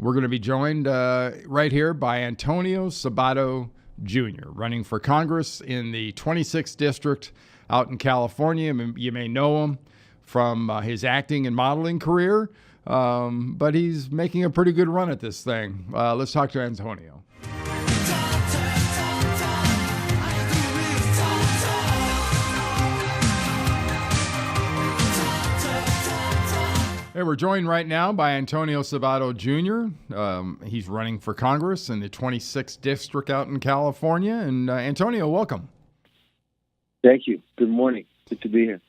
We're going to be joined right here by Antonio Sabato Jr., running for Congress in the 26th District out in California. You may know him from his acting and modeling career, but he's making a pretty good run at this thing. Let's talk to Antonio. Hey, we're joined right now by Antonio Sabato Jr. He's running for Congress in the 26th District out in California. And Antonio, welcome. Thank you. Good morning. Good to be here.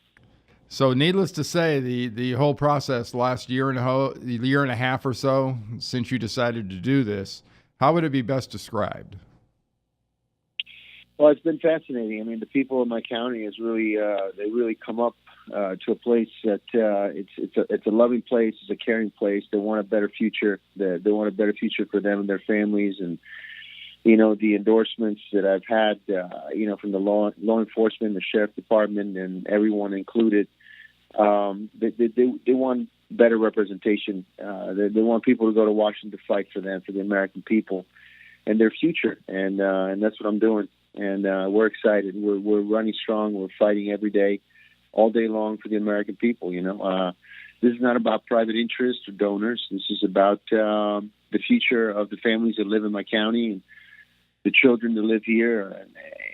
So needless to say, the whole process last year and a half or so since you decided to do this, how would it be best described? Well, it's been fascinating. I mean, the people in my county is really they really come up to a place that it's a loving place, it's a caring place. They want a better future. They want a better future for them and their families. And the endorsements that I've had, from the law enforcement, the sheriff department, and everyone included, they want better representation. They want people to go to Washington to fight for them, for the American people and their future. And that's what I'm doing. And we're excited. We're running strong. We're fighting every day, all day long for the American people. This is not about private interest or donors. This is about the future of the families that live in my county and the children that live here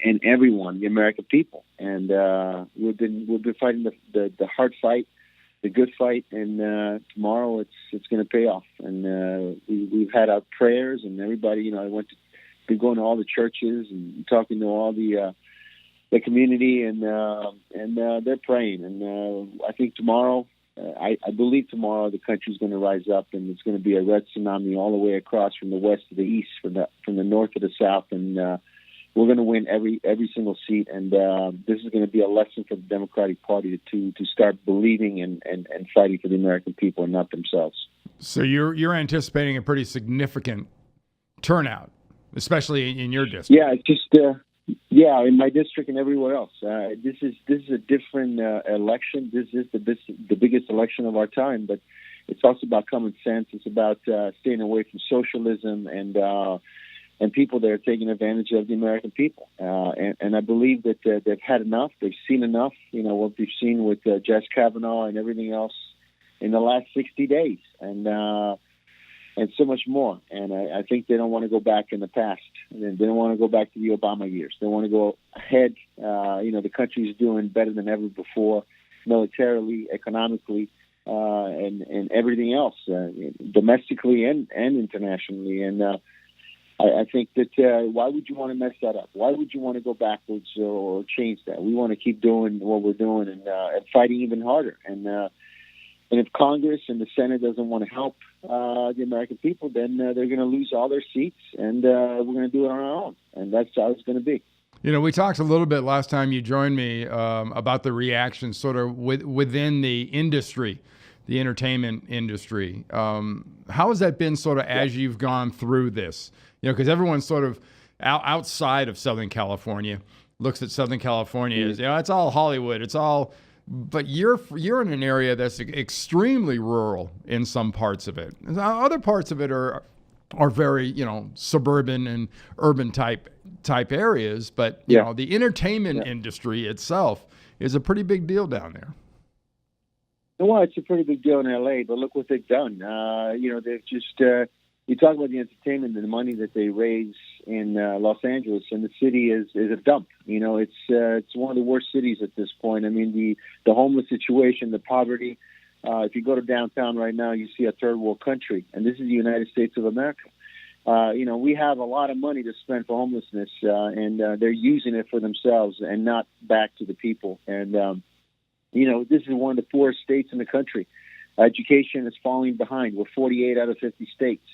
and everyone, the American people. And we've been fighting the hard fight, the good fight, and tomorrow it's going to pay off. And we've had our prayers, and everybody. Been going to all the churches and talking to all the community, and they're praying. And I think tomorrow, I believe tomorrow the country's going to rise up, and it's going to be a red tsunami all the way across from the west to the east, from the north to the south, and we're going to win every single seat. And this is going to be a lesson for the Democratic Party to start believing and fighting for the American people and not themselves. So you're anticipating a pretty significant turnout, especially in your district. Yeah, in my district and everywhere else. This is a different election. This is the biggest election of our time, but it's also about common sense. It's about staying away from socialism and people that are taking advantage of the American people. And I believe that they've had enough. They've seen enough. What we've seen with Judge Kavanaugh and everything else in the last 60 days. And so much more. And I think they don't want to go back in the past. And they don't want to go back to the Obama years. They want to go ahead. The country is doing better than ever before, militarily, economically, and everything else, domestically and internationally. And I think that why would you want to mess that up? Why would you want to go backwards or change that? We want to keep doing what we're doing and fighting even harder. And if Congress and the Senate doesn't want to help the American people, then they're going to lose all their seats, and we're going to do it on our own. And that's how it's going to be. We talked a little bit last time you joined me about the reaction sort of within the industry, the entertainment industry. How has that been sort of as you've gone through this? Because everyone's sort of outside of Southern California looks at Southern California as, it's all Hollywood. It's all... But you're in an area that's extremely rural in some parts of it. Other parts of it are very suburban and urban type areas. But the entertainment industry itself is a pretty big deal down there. Well, it's a pretty big deal in LA. But look what they've done. They've just you talk about the entertainment and the money that they raise in Los Angeles, and the city is a dump. It's one of the worst cities at this point. I mean, the homeless situation, the poverty. If you go to downtown right now, you see a third world country, and this is the United States of America. We have a lot of money to spend for homelessness, and they're using it for themselves and not back to the people. And this is one of the poorest states in the country. Education is falling behind. We're 48 out of 50 states.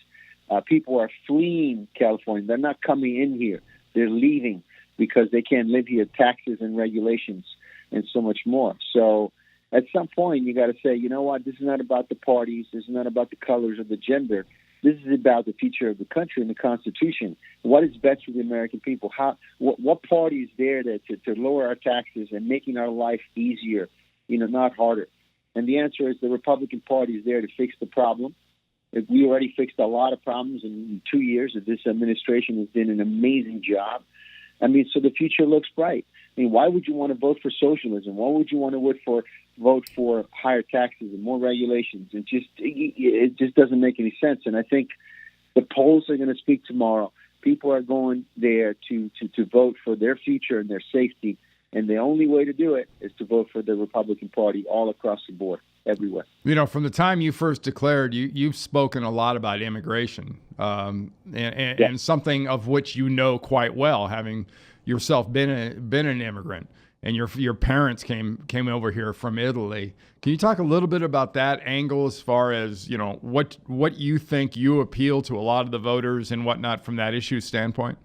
People are fleeing California. They're not coming in here. They're leaving because they can't live here, taxes and regulations and so much more. So at some point, you got to say, you know what, this is not about the parties. This is not about the colors or the gender. This is about the future of the country and the Constitution. What is best for the American people? What party is there to lower our taxes and making our life easier, not harder? And the answer is the Republican Party is there to fix the problem. We already fixed a lot of problems in 2 years. This administration has done an amazing job. I mean, so the future looks bright. I mean, why would you want to vote for socialism? Why would you want to vote for higher taxes and more regulations? It just doesn't make any sense. And I think the polls are going to speak tomorrow. People are going there to vote for their future and their safety. And the only way to do it is to vote for the Republican Party all across the board, everywhere. You know, from the time you first declared, you've spoken a lot about immigration, and something of which you know quite well, having yourself been an immigrant, and your parents came over here from Italy. Can you talk a little bit about that angle as far as, you know, what you think you appeal to a lot of the voters and whatnot from that issue standpoint?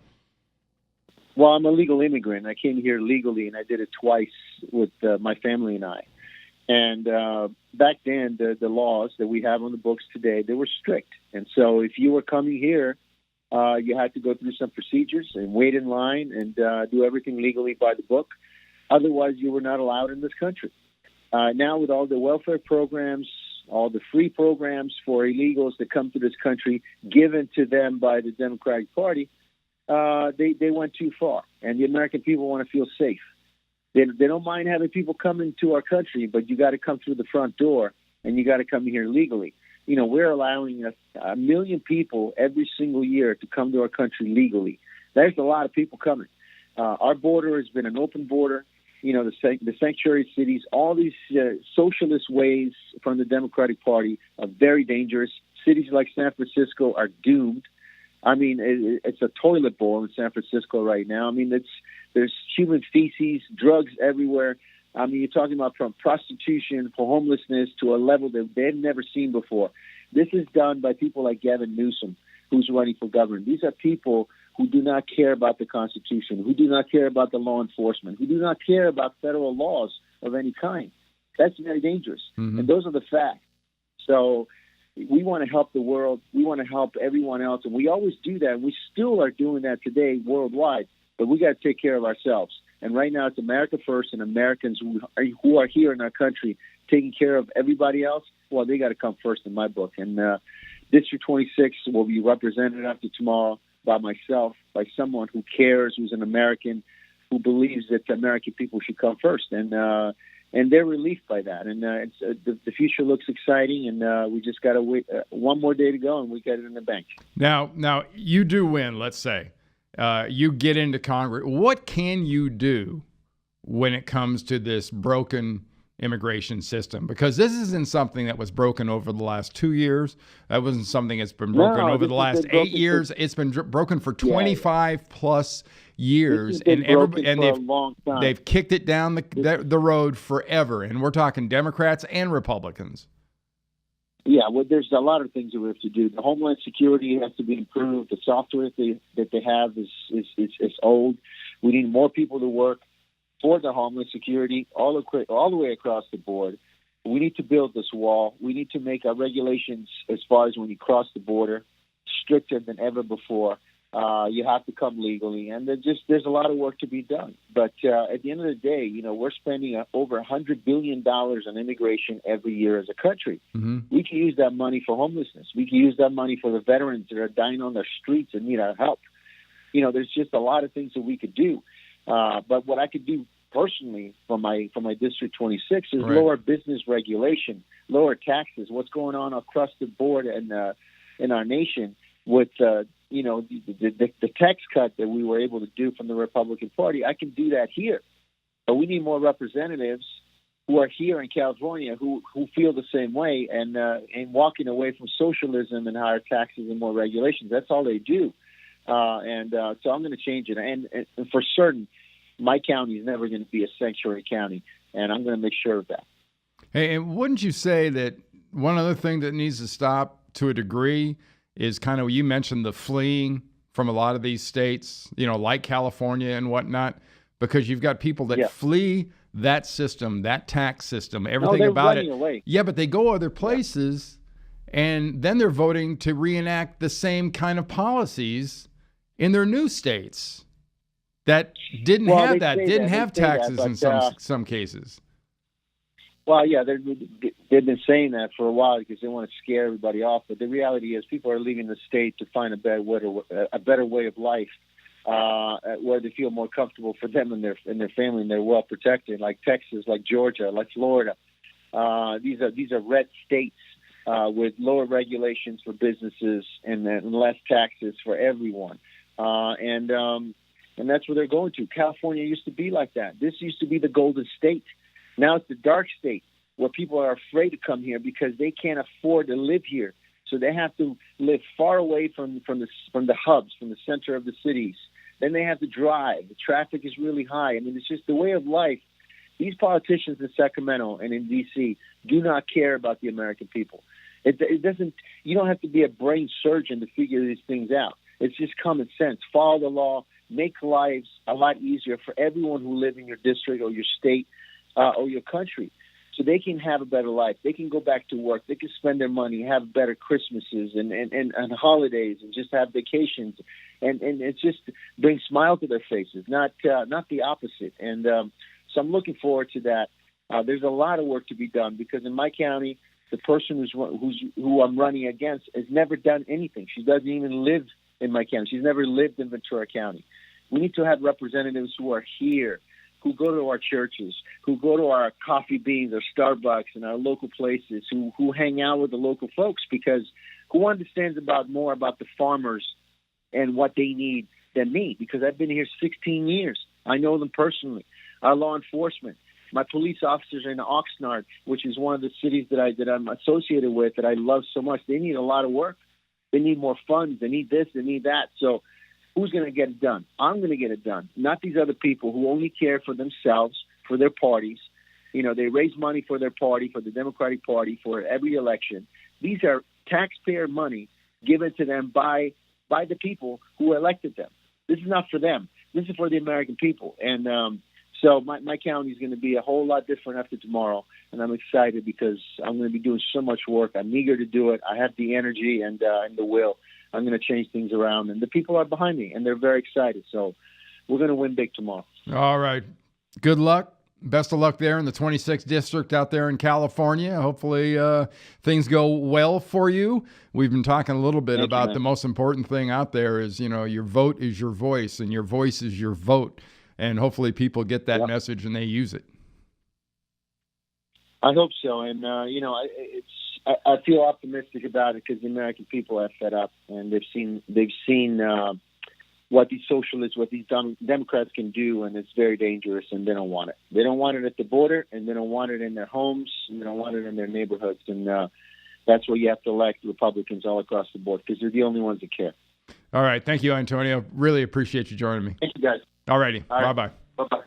Well, I'm a legal immigrant. I came here legally, and I did it twice with my family and I. And back then, the laws that we have on the books today, they were strict. And so if you were coming here, you had to go through some procedures and wait in line and do everything legally by the book. Otherwise, you were not allowed in this country. Now, with all the welfare programs, all the free programs for illegals that come to this country given to them by the Democratic Party, they went too far. And the American people want to feel safe. They don't mind having people come into our country, but you got to come through the front door, and you got to come here legally. You know, we're allowing a million people every single year to come to our country legally. There's a lot of people coming. Our border has been an open border. You know, the sanctuary cities, all these socialist ways from the Democratic Party are very dangerous. Cities like San Francisco are doomed. I mean, it's a toilet bowl in San Francisco right now. I mean, there's human feces, drugs everywhere. I mean, you're talking about from prostitution for homelessness to a level that they've never seen before. This is done by people like Gavin Newsom, who's running for governor. These are people who do not care about the Constitution, who do not care about the law enforcement, who do not care about federal laws of any kind. That's very dangerous. Mm-hmm. And those are the facts. So we want to help the world. We want to help everyone else. And we always do that. And we still are doing that today worldwide. But we got to take care of ourselves. And right now it's America first, and Americans who are here in our country taking care of everybody else, well, they got to come first in my book. And District 26 will be represented after tomorrow by myself, by someone who cares, who's an American, who believes that the American people should come first. And they're relieved by that. And the future looks exciting, and we just got to wait one more day to go, and we got it in the bank. Now you do win, let's say. You get into Congress. What can you do when it comes to this broken immigration system? Because this isn't something that was broken over the last 2 years. That wasn't something that's been broken over the last 8 years. It's been broken for 25 plus years, and they've kicked it down the road forever. And we're talking Democrats and Republicans. Yeah, well, there's a lot of things that we have to do. The Homeland Security has to be improved. The software that they have is old. We need more people to work for the Homeland Security all the way across the board. We need to build this wall. We need to make our regulations as far as when you cross the border stricter than ever before. You have to come legally, and there's a lot of work to be done. But at the end of the day, you know, we're spending over $100 billion on immigration every year as a country. Mm-hmm. We can use that money for homelessness. We can use that money for the veterans that are dying on the streets and need our help. You know, there's just a lot of things that we could do. But what I could do personally for my District 26 is lower business regulation, lower taxes. What's going on across the board in our nation with you know, the tax cut that we were able to do from the Republican Party. I can do that here. But we need more representatives who are here in California who feel the same way and walking away from socialism and higher taxes and more regulations. That's all they do. So I'm going to change it. And for certain, my county is never going to be a sanctuary county, and I'm going to make sure of that. Hey, and wouldn't you say that one other thing that needs to stop to a degree is kind of, you mentioned the fleeing from a lot of these states, you know, like California and whatnot, because you've got people that flee that system, that tax system, everything about it. Away. Yeah, but they go other places, and then they're voting to reenact the same kind of policies in their new states that didn't have taxes in some cases. Well, yeah, they've been saying that for a while because they want to scare everybody off. But the reality is, people are leaving the state to find a better way of life, where they feel more comfortable for them and their family, and they're well protected. Like Texas, like Georgia, like Florida. These are red states with lower regulations for businesses and less taxes for everyone. And that's where they're going to. California used to be like that. This used to be the Golden State. Now it's the dark state where people are afraid to come here because they can't afford to live here. So they have to live far away from the hubs, from the center of the cities. Then they have to drive. The traffic is really high. I mean, it's just the way of life. These politicians in Sacramento and in D.C. do not care about the American people. It doesn't. You don't have to be a brain surgeon to figure these things out. It's just common sense. Follow the law. Make lives a lot easier for everyone who live in your district or your state or your country, so they can have a better life. They can go back to work. They can spend their money, have better Christmases and holidays, and just have vacations, and it just brings smile to their faces, not the opposite. And so I'm looking forward to that. There's a lot of work to be done because in my county, the person who I'm running against has never done anything. She doesn't even live in my county. She's never lived in Ventura County. We need to have representatives who are here, who go to our churches, who go to our coffee beans or Starbucks and our local places, who hang out with the local folks, because who understands more about the farmers and what they need than me, because I've been here 16 years. I know them personally. Our law enforcement, my police officers are in Oxnard, which is one of the cities that I'm associated with that I love so much. They need a lot of work. They need more funds. They need this. They need that. So who's going to get it done? I'm going to get it done, not these other people who only care for themselves, for their parties. You know, they raise money for their party, for the Democratic Party, for every election. These are taxpayer money given to them by the people who elected them. This is not for them. This is for the American people. And so my county is going to be a whole lot different after tomorrow, and I'm excited because I'm going to be doing so much work. I'm eager to do it. I have the energy and the will. I'm going to change things around, and the people are behind me, and they're very excited. So we're going to win big tomorrow. All right. Good luck. Best of luck there in the 26th district out there in California. Hopefully things go well for you. We've been talking a little bit about the most important thing out there is, your vote is your voice, and your voice is your vote. And hopefully people get that message and they use it. I hope so. And, I feel optimistic about it because the American people are fed up, and they've seen what these socialists, what these Democrats can do, and it's very dangerous, and they don't want it. They don't want it at the border, and they don't want it in their homes, and they don't want it in their neighborhoods. And that's where you have to elect Republicans all across the board because they're the only ones that care. All right. Thank you, Antonio. Really appreciate you joining me. Thank you, guys. All righty. Bye-bye. Bye-bye.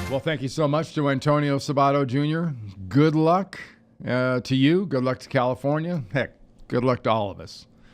Well, thank you so much to Antonio Sabato Jr. Good luck to you. Good luck to California. Heck, good luck to all of us.